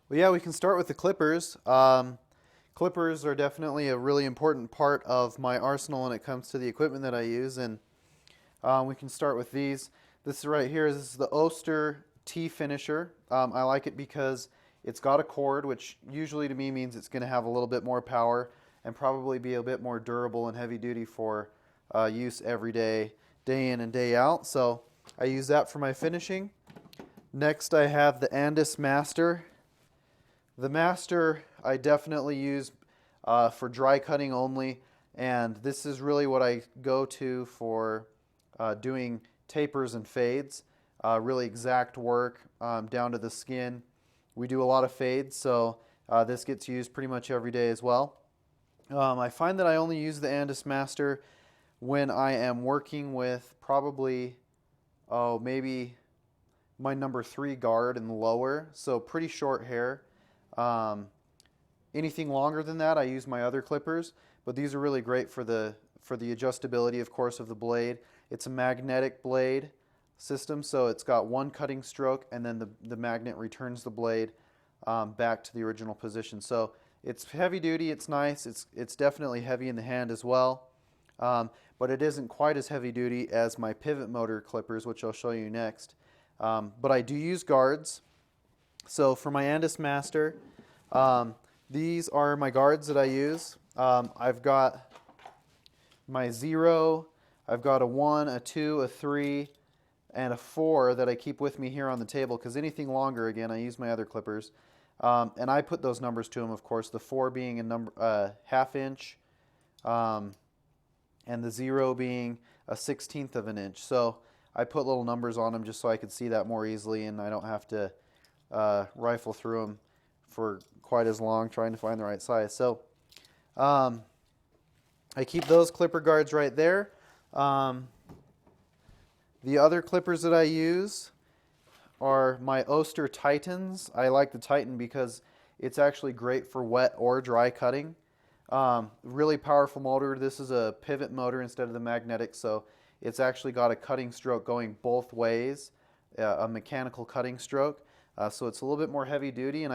Well, yeah, we can start with the clippers. Clippers are definitely a really important part of my arsenal when it comes to the equipment that I use, and we can start with these. This right here is the Oster T finisher. I like it because it's got a cord, which usually to me means it's going to have a little bit more power and probably be a bit more durable and heavy duty for use every day, day in and day out. So I use that for my finishing. Next, I have the Andis Master. The Master I definitely use for dry cutting only, and this is really what I go to for doing tapers and fades. Really exact work down to the skin. We do a lot of fades, so this gets used pretty much every day as well. I find that I only use the Andis Master when I am working with probably, oh, maybe my number 3 guard and lower, so pretty short hair. Um, Anything longer than that, I use my other clippers, but these are really great for the adjustability, of course, of the blade. It's a magnetic blade system, so it's got one cutting stroke, and then the magnet returns the blade back to the original position. So it's heavy duty, it's nice, it's definitely heavy in the hand as well, but it isn't quite as heavy duty as my pivot motor clippers, which I'll show you next. But I do use guards. So for my Andis Master, these are my guards that I use. I've got my 0, I've got a 1, a 2, a 3, and a 4 that I keep with me here on the table, because anything longer, again, I use my other clippers. And I put those numbers to them, of course, the 4 being a number, half inch, and the 0 being a 16th of an inch. So I put little numbers on them just so I could see that more easily, and I don't have to rifle through them for quite as long trying to find the right size. So I keep those clipper guards right there. The other clippers that I use are my Oster Titans. I like the Titan because it's actually great for wet or dry cutting. Really powerful motor. This is a pivot motor instead of the magnetic, so it's actually got a cutting stroke going both ways, a mechanical cutting stroke. So it's a little bit more heavy duty, and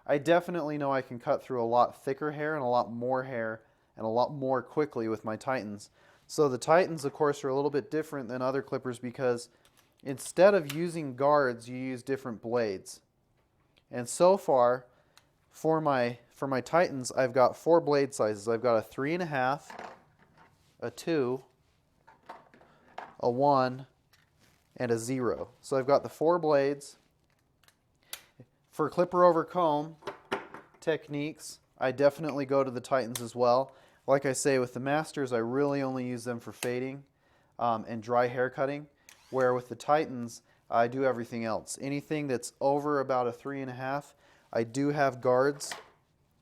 I definitely know I can cut through a lot thicker hair and a lot more hair and a lot more quickly with my Titans. So the Titans, of course, are a little bit different than other clippers because instead of using guards, you use different blades. And so far, for my Titans, I've got 4 blade sizes. I've got a 3.5, a 2, a 1, and a 0. So I've got the 4 blades. For clipper over comb techniques, I definitely go to the Titans as well. Like I say, with the Masters, I really only use them for fading and dry hair cutting, where with the Titans, I do everything else. Anything that's over about a 3.5, I do have guards.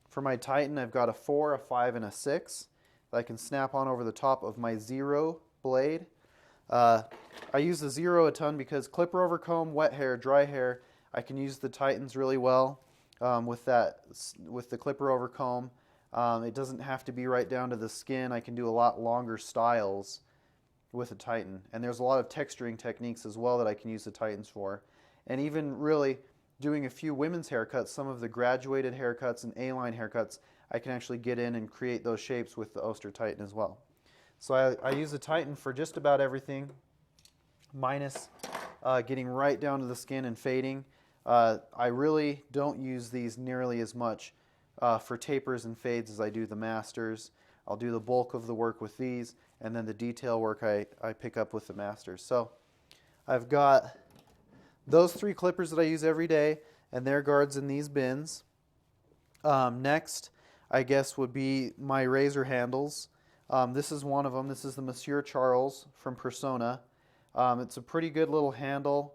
For my Titan, I've got a 4, a 5, and a 6 that I can snap on over the top of my 0 blade. I use the 0 a ton because clipper over comb, wet hair, dry hair, I can use the Titans really well with the clipper over comb. It doesn't have to be right down to the skin. I can do a lot longer styles with a Titan. And there's a lot of texturing techniques as well that I can use the Titans for. And even really doing a few women's haircuts, some of the graduated haircuts and A-line haircuts, I can actually get in and create those shapes with the Oster Titan as well. So I use the Titan for just about everything, minus getting right down to the skin and fading. I really don't use these nearly as much for tapers and fades as I do the Masters. I'll do the bulk of the work with these, and then the detail work I pick up with the Masters. So I've got those 3 clippers that I use every day, and their guards in these bins. Next, I guess, would be my razor handles. This is one of them. This is the Monsieur Charles from Persona. It's a pretty good little handle.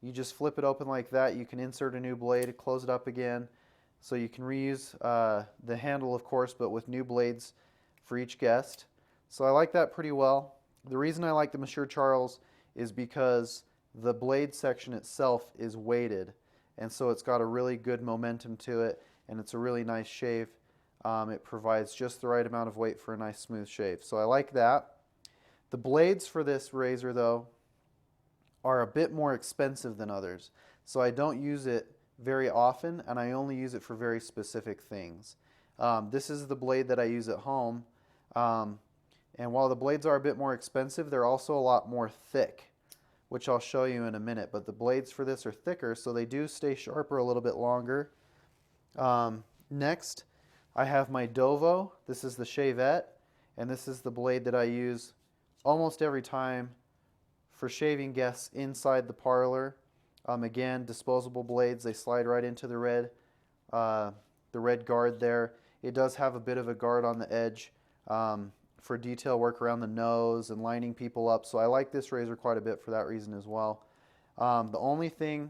You just flip it open like that. You can insert a new blade, close it up again. So you can reuse the handle, of course, but with new blades for each guest. So I like that pretty well. The reason I like the Monsieur Charles is because the blade section itself is weighted, and so it's got a really good momentum to it, and it's a really nice shave. It provides just the right amount of weight for a nice smooth shave. So I like that. The blades for this razor, though, are a bit more expensive than others. So I don't use it very often, and I only use it for very specific things. This is the blade that I use at home, um, and while the blades are a bit more expensive, they're also a lot more thick, which I'll show you in a minute. But the blades for this are thicker, so they do stay sharper a little bit longer. Next, I have my Dovo. This is the Shavette, and this is the blade that I use almost every time for shaving guests inside the parlor. Again, disposable blades. They slide right into the red guard there. It does have a bit of a guard on the edge for detail work around the nose and lining people up. So I like this razor quite a bit for that reason as well. The only thing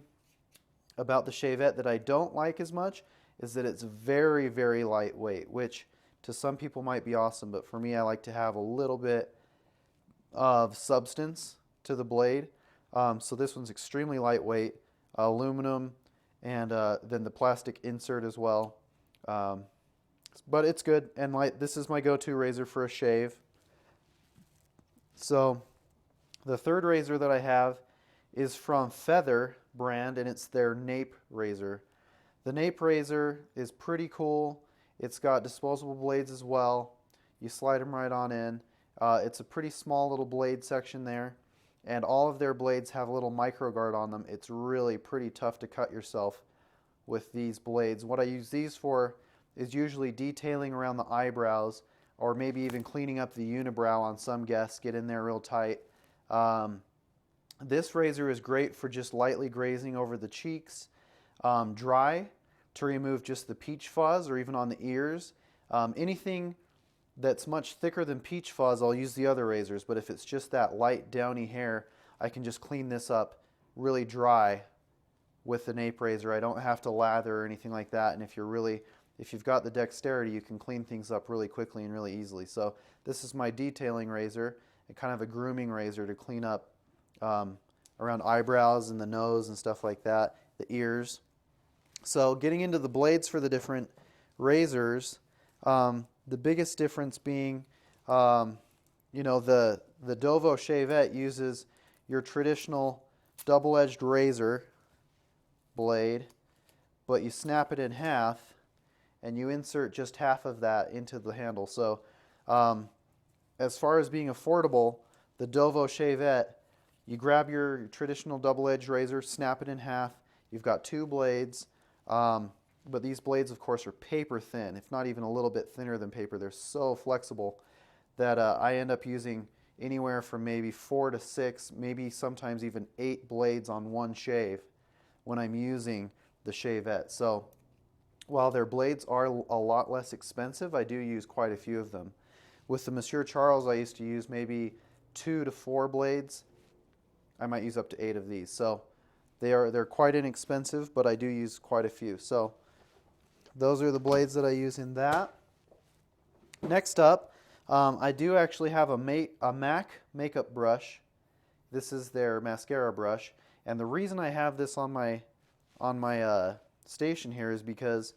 about the Shavette that I don't like as much is that it's very, very lightweight, which to some people might be awesome, but for me, I like to have a little bit of substance to the blade. So this one's extremely lightweight, aluminum, and then the plastic insert as well. But it's good, and this is my go-to razor for a shave. So the third razor that I have is from Feather brand, and it's their Nape razor. The Nape razor is pretty cool. It's got disposable blades as well. You slide them right on in. It's a pretty small little blade section there, and all of their blades have a little micro guard on them. It's really pretty tough to cut yourself with these blades. What I use these for is usually detailing around the eyebrows, or maybe even cleaning up the unibrow on some guests, get in there real tight. This razor is great for just lightly grazing over the cheeks, dry, to remove just the peach fuzz, or even on the ears. Anything that's much thicker than peach fuzz, I'll use the other razors, but if it's just that light downy hair, I can just clean this up really dry with the Nape razor. I don't have to lather or anything like that, and if you've got the dexterity, you can clean things up really quickly and really easily. So this is my detailing razor, and kind of a grooming razor to clean up around eyebrows and the nose and stuff like that, the ears. So getting into the blades for the different razors, the biggest difference being, the Dovo Shavette uses your traditional double-edged razor blade, but you snap it in half and you insert just half of that into the handle. So as far as being affordable, the Dovo Shavette, you grab your traditional double-edged razor, snap it in half. You've got two blades, but these blades, of course, are paper thin, if not even a little bit thinner than paper. They're so flexible that I end up using anywhere from maybe 4 to 6, maybe sometimes even 8 blades on one shave when I'm using the Shavette. So while their blades are a lot less expensive, I do use quite a few of them. With the Monsieur Charles, I used to use maybe 2 to 4 blades. I might use up to 8 of these. So they're quite inexpensive, but I do use quite a few. So those are the blades that I use in that. Next up, I do actually have a MAC makeup brush. This is their mascara brush, and the reason I have this on my station here is because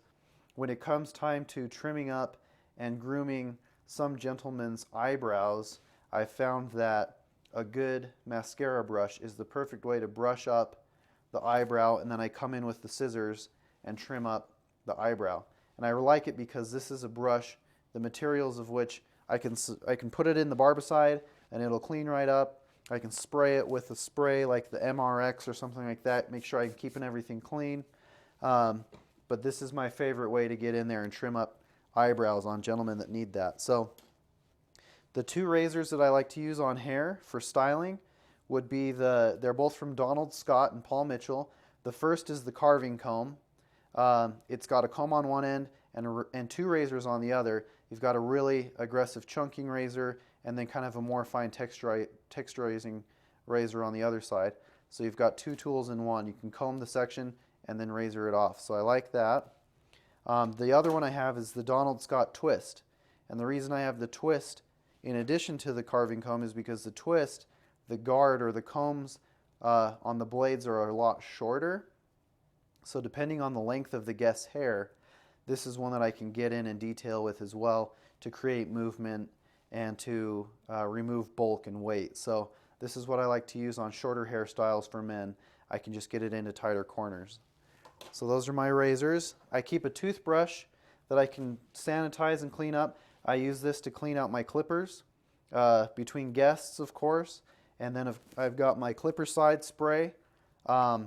when it comes time to trimming up and grooming some gentlemen's eyebrows, I found that a good mascara brush is the perfect way to brush up the eyebrow, and then I come in with the scissors and trim up the eyebrow. And I like it because this is a brush, the materials of which I can put it in the barbicide and it'll clean right up. I can spray it with a spray like the MRX or something like that, make sure I'm keeping everything clean. But this is my favorite way to get in there and trim up eyebrows on gentlemen that need that. So the two razors that I like to use on hair for styling would be they're both from Donald Scott and Paul Mitchell. The first is the carving comb. It's got a comb on one end and two razors on the other. You've got a really aggressive chunking razor and then kind of a more fine texturizing razor on the other side. So you've got two tools in one. You can comb the section and then razor it off. So I like that. The other one I have is the Donald Scott Twist. And the reason I have the Twist in addition to the carving comb is because the Twist, the guard or the combs on the blades are a lot shorter. So depending on the length of the guest's hair, this is one that I can get in and detail with as well to create movement and to remove bulk and weight. So this is what I like to use on shorter hairstyles for men. I can just get it into tighter corners. So those are my razors. I keep a toothbrush that I can sanitize and clean up. I use this to clean out my clippers between guests, of course. And then I've got my clipper side spray. I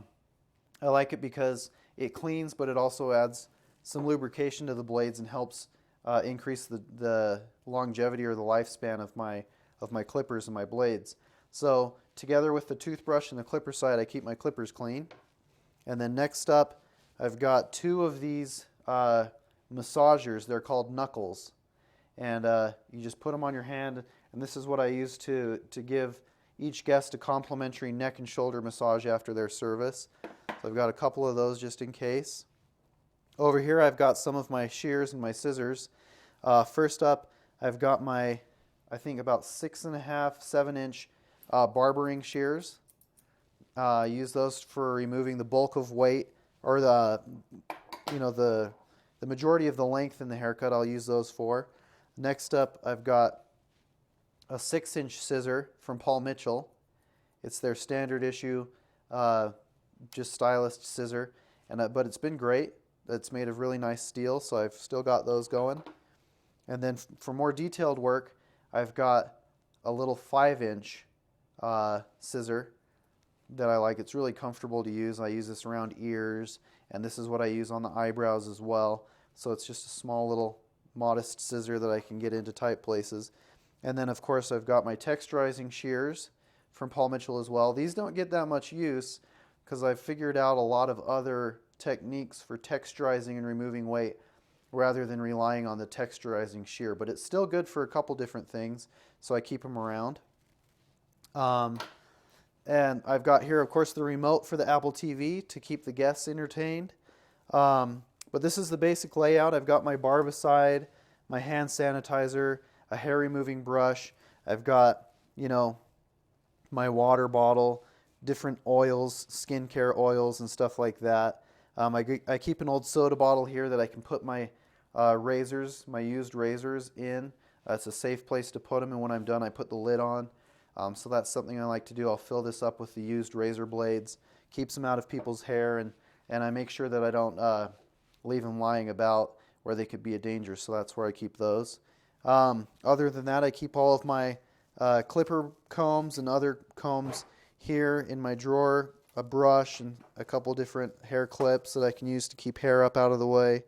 like it because it cleans, but it also adds some lubrication to the blades and helps increase the longevity or the lifespan of my clippers and my blades. So together with the toothbrush and the clipper side, I keep my clippers clean. And then next up, I've got two of these massagers. They're called knuckles. And you just put them on your hand, and this is what I use to give each guest a complimentary neck and shoulder massage after their service. So I've got a couple of those just in case. Over here I've got some of my shears and my scissors. First up, I've got my, I think about 6.5, 7-inch barbering shears. Use those for removing the bulk of weight, or the majority of the length in the haircut. I'll use those for. Next up, I've got a 6-inch scissor from Paul Mitchell. It's their standard issue, just stylist scissor, but it's been great. It's made of really nice steel, so I've still got those going. And then for more detailed work, I've got a little 5-inch scissor that I like. It's really comfortable to use. I use this around ears, and this is what I use on the eyebrows as well. So it's just a small little modest scissor that I can get into tight places. And then of course I've got my texturizing shears from Paul Mitchell as well. These don't get that much use because I've figured out a lot of other techniques for texturizing and removing weight rather than relying on the texturizing shear. But it's still good for a couple different things, so I keep them around. And I've got here, of course, the remote for the Apple TV to keep the guests entertained. But this is the basic layout. I've got my barbicide, my hand sanitizer, a hair removing brush. I've got, my water bottle, different oils, skincare oils and stuff like that. I keep an old soda bottle here that I can put my razors, my used razors in. It's a safe place to put them, and when I'm done I put the lid on. So that's something I like to do. I'll fill this up with the used razor blades, keeps them out of people's hair, and I make sure that I don't leave them lying about where they could be a danger, so that's where I keep those. Other than that, I keep all of my clipper combs and other combs here in my drawer, a brush and a couple different hair clips that I can use to keep hair up out of the way.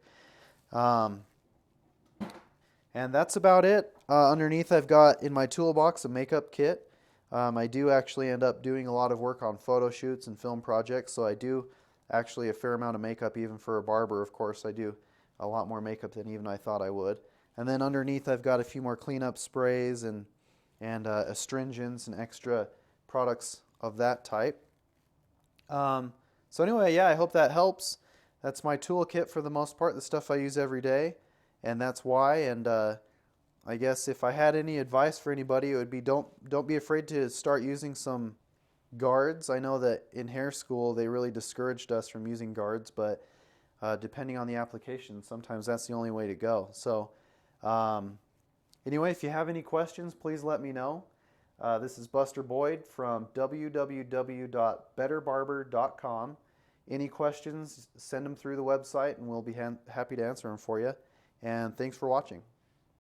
And that's about it. Underneath I've got in my toolbox a makeup kit. I do actually end up doing a lot of work on photo shoots and film projects, so I do actually a fair amount of makeup. Even for a barber, of course, I do a lot more makeup than even I thought I would. And then underneath I've got a few more cleanup sprays and astringents and extra products of that type. So anyway, yeah, I hope that helps. That's my toolkit for the most part, the stuff I use every day, and that's why. And I guess if I had any advice for anybody, it would be don't be afraid to start using some guards. I know that in hair school they really discouraged us from using guards, but depending on the application, sometimes that's the only way to go. So anyway, if you have any questions, please let me know. This is Buster Boyd from www.betterbarber.com. Any questions, send them through the website and we'll be happy to answer them for you. And thanks for watching.